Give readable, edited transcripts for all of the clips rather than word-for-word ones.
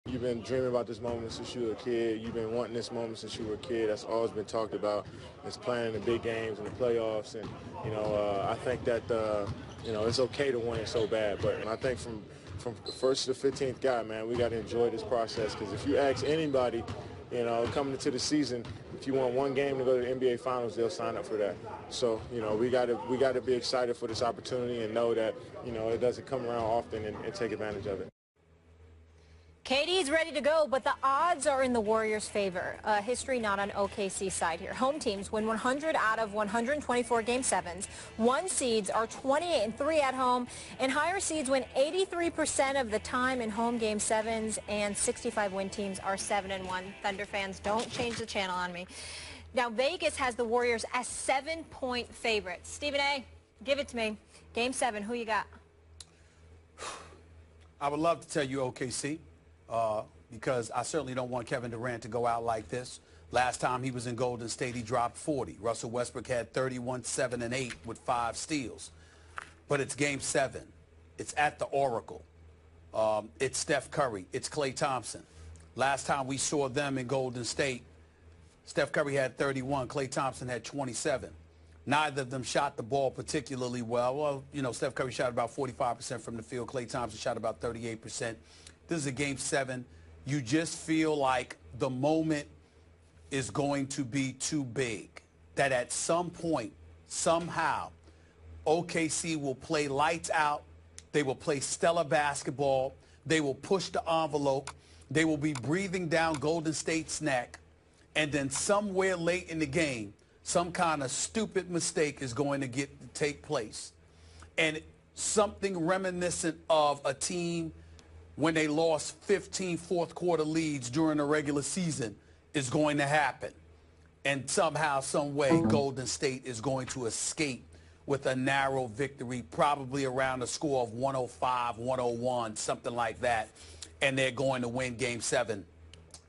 You've been dreaming about this moment since you were a kid. You've been wanting this moment since you were a kid. That's always been talked about. It's playing in the big games and the playoffs. And, I think that, it's okay to want it so bad. But I think from the first to the 15th guy, man, we got to enjoy this process. Because if you ask anybody, coming into the season, if you want one game to go to the NBA Finals, they'll sign up for that. So, we got to be excited for this opportunity and know that, it doesn't come around often and take advantage of it. KD's ready to go, but the odds are in the Warriors' favor. History not on OKC's side here. Home teams win 100 out of 124 Game 7s. One seeds are 28-3 at home, and higher seeds win 83% of the time in home Game 7s, and 65 win teams are 7-1. Thunder fans, don't change the channel on me. Now, Vegas has the Warriors as 7-point favorites. Stephen A., give it to me. Game 7, who you got? I would love to tell you OKC. Because I certainly don't want Kevin Durant to go out like this. Last time he was in Golden State, he dropped 40. Russell Westbrook had 31, 7, and 8 with 5 steals. But it's Game 7. It's at the Oracle. It's Steph Curry. It's Klay Thompson. Last time we saw them in Golden State, Steph Curry had 31. Klay Thompson had 27. Neither of them shot the ball particularly well. Well, Steph Curry shot about 45% from the field. Klay Thompson shot about 38%. This is a Game 7. You just feel like the moment is going to be too big, that at some point, somehow, OKC will play lights out. They will play stellar basketball. They will push the envelope. They will be breathing down Golden State's neck. And then somewhere late in the game, some kind of stupid mistake is going to take place. And something reminiscent of a team when they lost 15 fourth-quarter leads during the regular season is going to happen. And somehow, some way, Golden State is going to escape with a narrow victory, probably around a score of 105, 101, something like that. And they're going to win Game 7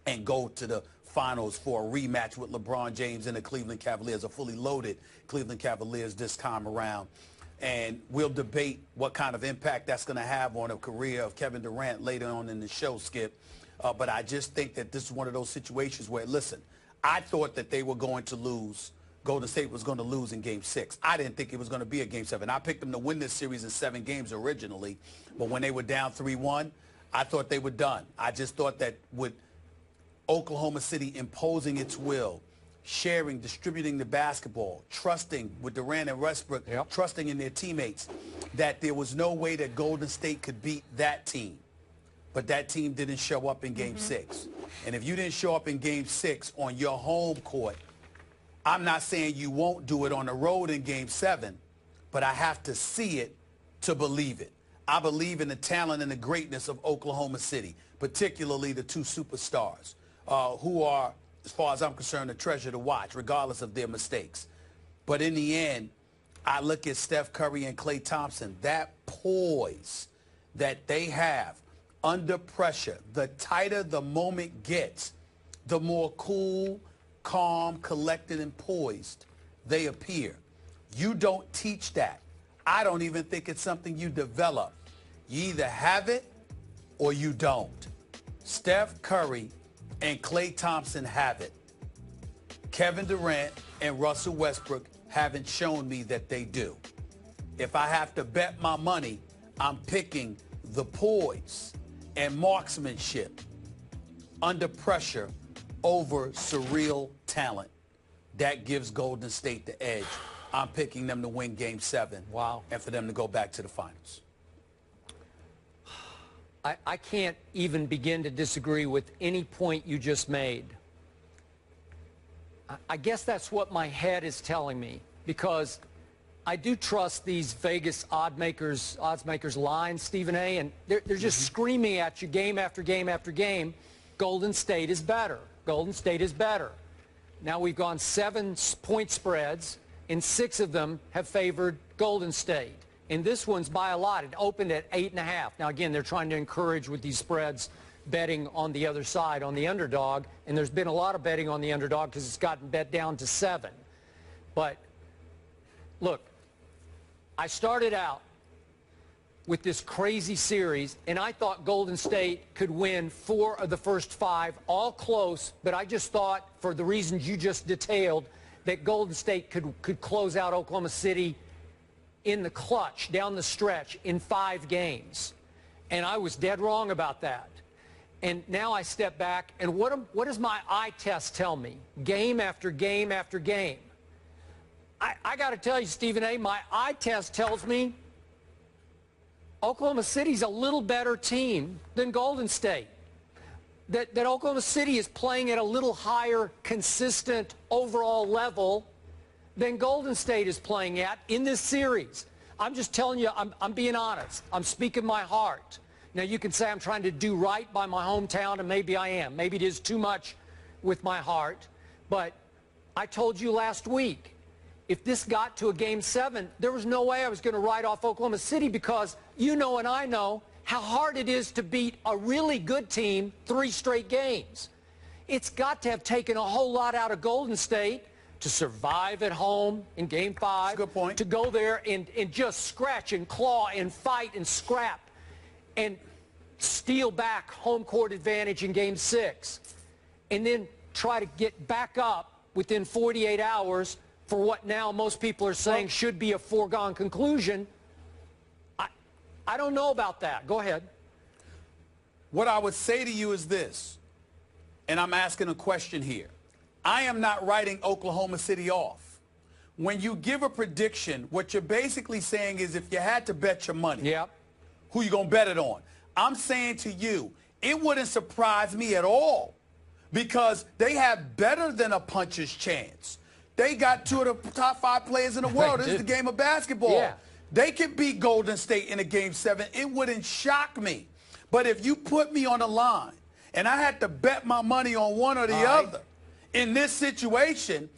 and go to the finals for a rematch with LeBron James and the Cleveland Cavaliers, a fully loaded Cleveland Cavaliers this time around. And we'll debate what kind of impact that's going to have on the career of Kevin Durant later on in the show, Skip. But I just think that this is one of those situations where, listen, I thought that they were going to lose. Golden State was going to lose in Game 6. I didn't think it was going to be a Game 7. I picked them to win this series in 7 games originally. But when they were down 3-1, I thought they were done. I just thought that with Oklahoma City imposing its will, sharing, distributing the basketball, trusting with Durant and Westbrook, trusting in their teammates, that there was no way that Golden State could beat that team. But that team didn't show up in Game 6. And if you didn't show up in Game 6 on your home court, I'm not saying you won't do it on the road in Game 7, but I have to see it to believe it. I believe in the talent and the greatness of Oklahoma City, particularly the 2 superstars who are, as far as I'm concerned, a treasure to watch, regardless of their mistakes. But in the end, I look at Steph Curry and Klay Thompson, that poise that they have under pressure. The tighter the moment gets, the more cool, calm, collected, and poised they appear. You don't teach that. I don't even think it's something you develop. You either have it or you don't. Steph Curry and Klay Thompson have it. Kevin Durant and Russell Westbrook haven't shown me that they do. If I have to bet my money, I'm picking the poise and marksmanship under pressure over surreal talent. That gives Golden State the edge. I'm picking them to win Game 7. Wow. And for them to go back to the finals. I can't even begin to disagree with any point you just made. I guess that's what my head is telling me, because I do trust these Vegas odds makers lines, Stephen A., and they're just screaming at you game after game after game, Golden State is better. Golden State is better. Now we've gone 7-point spreads, and 6 of them have favored Golden State. And this one's by a lot. It opened at 8.5. Now, again, they're trying to encourage with these spreads betting on the other side, on the underdog. And there's been a lot of betting on the underdog because it's gotten bet down to 7. But, look, I started out with this crazy series, and I thought Golden State could win 4 of the first 5, all close, but I just thought, for the reasons you just detailed, that Golden State could close out Oklahoma City in the clutch, down the stretch, in 5 games. And I was dead wrong about that. And now I step back, and what does my eye test tell me? Game after game after game. I got to tell you, Stephen A., my eye test tells me Oklahoma City's a little better team than Golden State. That Oklahoma City is playing at a little higher, consistent overall level than Golden State is playing at in this series. I'm just telling you, I'm being honest. I'm speaking my heart. Now, you can say I'm trying to do right by my hometown, and maybe I am. Maybe it is too much with my heart. But I told you last week, if this got to a Game 7, there was no way I was going to write off Oklahoma City, because you know and I know how hard it is to beat a really good team 3 straight games. It's got to have taken a whole lot out of Golden State to survive at home in Game 5. Good point. To go there and just scratch and claw and fight and scrap and steal back home court advantage in Game 6. And then try to get back up within 48 hours for what now most people are saying should be a foregone conclusion. I don't know about that. Go ahead. What I would say to you is this, and I'm asking a question here. I am not writing Oklahoma City off. When you give a prediction, what you're basically saying is, if you had to bet your money, who you going to bet it on? I'm saying to you, it wouldn't surprise me at all, because they have better than a puncher's chance. They got 2 of the top 5 players in the world. This is the game of basketball. Yeah. They could beat Golden State in a Game 7. It wouldn't shock me. But if you put me on the line and I had to bet my money on one or the other in this situation,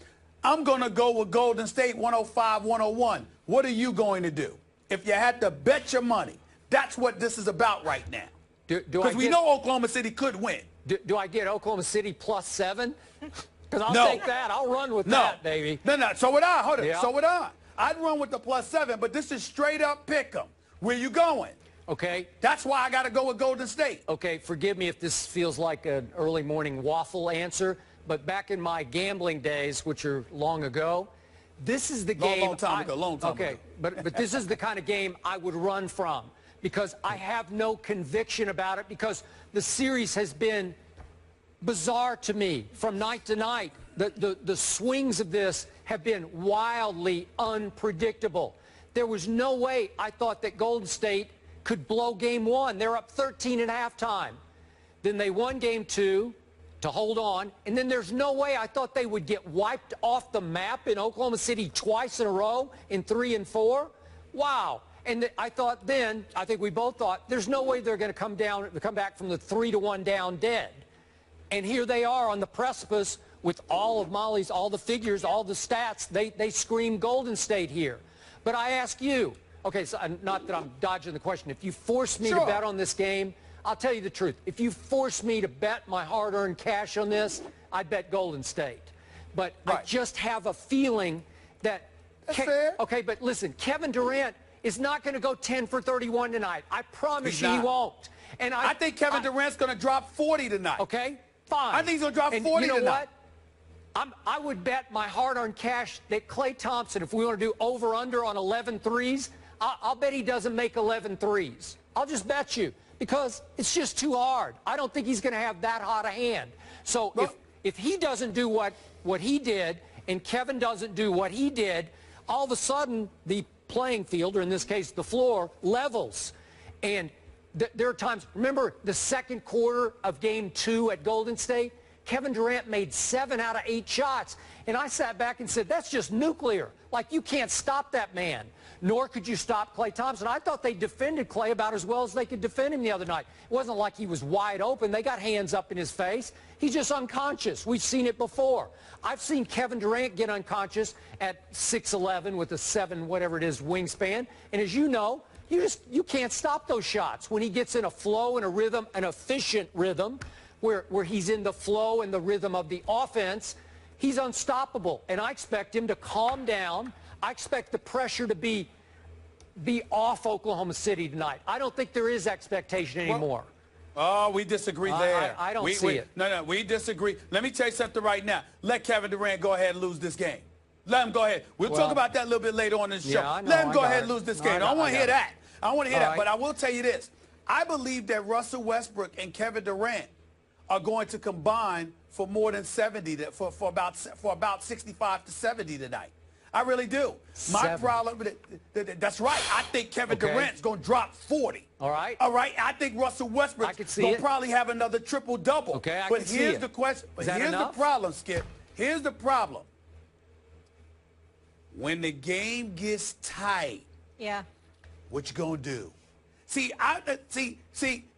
I'm going to go with Golden State 105-101. What are you going to do? If you had to bet your money, that's what this is about right now. Because we know Oklahoma City could win. Do I get Oklahoma City +7? Because I'll take that. I'll run with that, baby. No. So would I. Hold it. So would I. I'd run with the +7, but this is straight up pick 'em. Where you going? Okay. That's why I got to go with Golden State. Okay, forgive me if this feels like an early morning waffle answer, but back in my gambling days, which are long ago, this is the game. Long time ago. Okay, but this is the kind of game I would run from, because I have no conviction about it, because the series has been bizarre to me from night to night. The swings of this have been wildly unpredictable. There was no way I thought that Golden State could blow Game 1. They're up 13 at halftime. Then they won Game 2 to hold on. And then there's no way I thought they would get wiped off the map in Oklahoma City twice in a row in 3 and 4. Wow. And I thought then, I think we both thought, there's no way they're going to come back from the 3-1 down dead. And here they are on the precipice with all of Molly's, all the figures, all the stats. They scream Golden State here. But I ask you, okay, so not that I'm dodging the question. If you force me to bet on this game, I'll tell you the truth. If you force me to bet my hard-earned cash on this, I'd bet Golden State. But I just have a feeling that... That's fair. Okay, but listen, Kevin Durant is not going to go 10 for 31 tonight. I promise you he won't. And I think Kevin Durant's going to drop 40 tonight. Okay, fine. I think he's going to drop 40 tonight. You know what? I would bet my hard-earned cash that Klay Thompson, if we want to do over-under on 11 threes, I'll bet he doesn't make 11 threes. I'll just bet you, because it's just too hard. I don't think he's going to have that hot a hand. So if he doesn't do what he did and Kevin doesn't do what he did, all of a sudden the playing field, or in this case the floor, levels. And there are times, remember the second quarter of Game 2 at Golden State? Kevin Durant made 7 out of 8 shots. And I sat back and said, that's just nuclear. Like, you can't stop that man. Nor could you stop Klay Thompson. I thought they defended Klay about as well as they could defend him the other night. It wasn't like he was wide open. They got hands up in his face. He's just unconscious. We've seen it before. I've seen Kevin Durant get unconscious at 6'11" with a 7, whatever it is, wingspan. And as you know, you can't stop those shots. When he gets in a flow and a rhythm, an efficient rhythm, where he's in the flow and the rhythm of the offense, he's unstoppable. And I expect him to calm down. I expect the pressure to be be off Oklahoma City tonight. I don't think there is expectation anymore. Oh, we disagree there. I don't see it. No, we disagree. Let me tell you something right now. Let Kevin Durant go ahead and lose this game. Let him go ahead. We'll talk about that a little bit later on in the show. I know, Let him go ahead and lose this game. I don't want to hear that. I don't want to hear that. Right. But I will tell you this. I believe that Russell Westbrook and Kevin Durant are going to combine for more than 70, for about 65 to 70 tonight. I really do. My problem, that's right. I think Kevin Durant's going to drop 40. All right. All right. I think Russell Westbrook's going to probably have another triple-double. Okay, but here's the question. Is that here's enough? the problem, Skip. Here's the problem. When the game gets tight, what you going to do? See,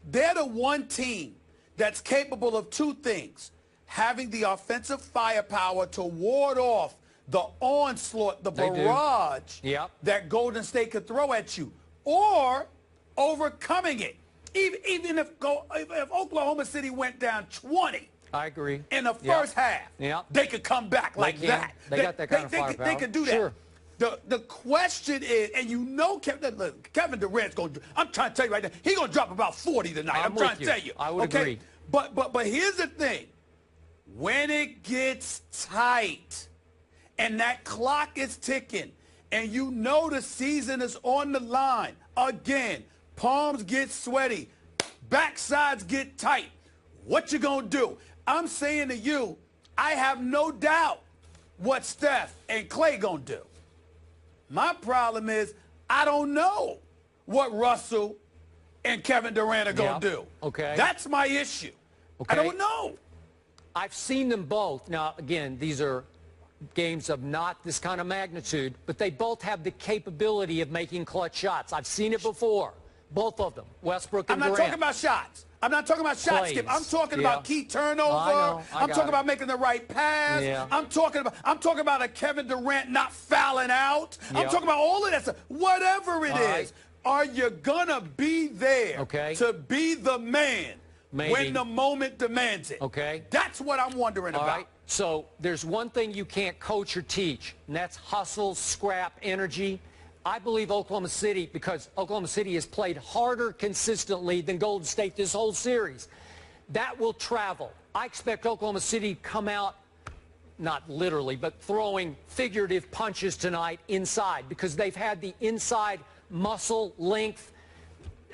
they're the one team that's capable of two things: having the offensive firepower to ward off the onslaught, the barrage that Golden State could throw at you, or overcoming it. Even if Oklahoma City went down 20, I agree. in the first half, they could come back like that. They got that kind of firepower. They could do that. Sure. The question is, and you know Kevin Durant's going to, I'm trying to tell you right now, he's going to drop about 40 tonight. I'm trying to tell you. I would agree. But here's the thing. When it gets tight and that clock is ticking and you know the season is on the line, again, palms get sweaty, backsides get tight, what you going to do? I'm saying to you, I have no doubt what Steph and Klay going to do. My problem is I don't know what Russell and Kevin Durant are going to do. Okay. That's my issue. Okay. I don't know. I've seen them both. Now, again, these are games of not this kind of magnitude, but they both have the capability of making clutch shots. I've seen it before. Both of them, Westbrook and Durant. I'm not talking about shots. I'm not talking about shots, Skip. I'm talking about key turnover. I'm talking about making the right pass. I'm talking about a Kevin Durant not fouling out. I'm talking about all of that stuff. Whatever it is, are you gonna be there to be the man when the moment demands it? Okay. That's what I'm wondering about. Right. So there's one thing you can't coach or teach, and that's hustle, scrap, energy. I believe Oklahoma City, because Oklahoma City has played harder consistently than Golden State this whole series. That will travel. I expect Oklahoma City to come out, not literally, but throwing figurative punches tonight inside, because they've had the inside muscle length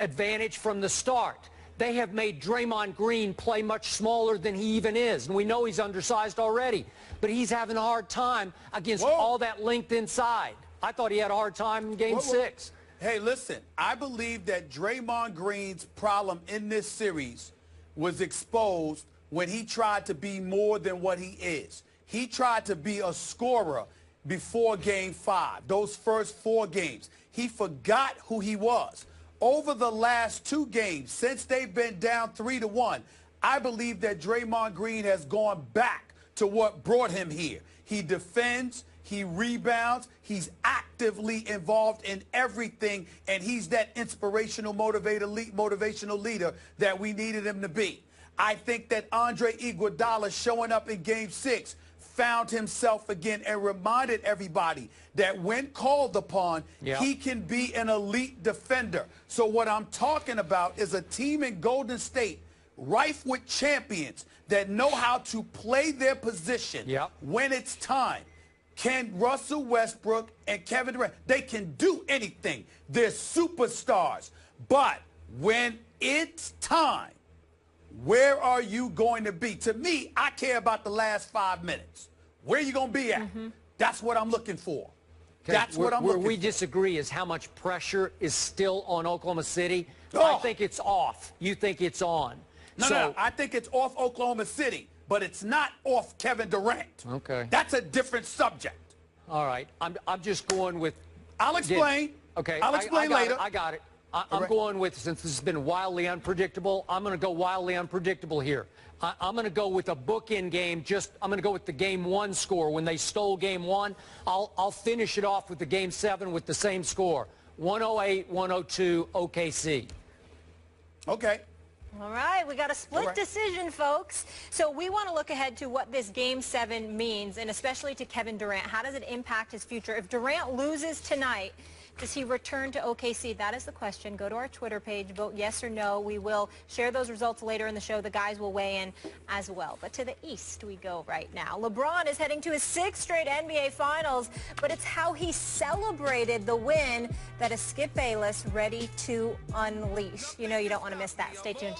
advantage from the start. They have made Draymond Green play much smaller than he even is, and we know he's undersized already, but he's having a hard time against all that length inside. I thought he had a hard time in Game 6. Hey, listen, I believe that Draymond Green's problem in this series was exposed when he tried to be more than what he is. He tried to be a scorer before Game 5, those first 4 games. He forgot who he was. Over the last 2 games, since they've been down 3-1, I believe that Draymond Green has gone back to what brought him here. He defends. He rebounds. He's actively involved in everything, and he's that inspirational, motivational leader that we needed him to be. I think that Andre Iguodala showing up in Game 6 found himself again and reminded everybody that when called upon, he can be an elite defender. So what I'm talking about is a team in Golden State rife with champions that know how to play their position when it's time. Can Russell Westbrook and Kevin Durant, they can do anything. They're superstars. But when it's time, where are you going to be? To me, I care about the last 5 minutes. Where are you going to be at? That's what I'm looking for. That's what I'm looking for. Where we disagree is how much pressure is still on Oklahoma City. I think it's off. You think it's on. No. I think it's off Oklahoma City, but it's not off Kevin Durant. Okay. That's a different subject. All right. I'm just going with... I'll explain. Okay. I'll explain later. I got it. I'm going with, since this has been wildly unpredictable, I'm going to go wildly unpredictable here. I'm going to go with a bookend game. I'm going to go with the Game 1 score. When they stole Game 1, I'll finish it off with the Game 7 with the same score. 108-102 OKC. Okay. All right, we got a split decision, folks. So we want to look ahead to what this Game 7 means, and especially to Kevin Durant. How does it impact his future? If Durant loses tonight, Does he return to OKC? That is the question. Go to our Twitter page, vote yes or no. We will share those results later in the show. The guys will weigh in as well. But to the East we go right now. LeBron is heading to his 6th straight NBA Finals, but it's how he celebrated the win that is Skip Bayless ready to unleash. You know you don't want to miss that. Stay tuned.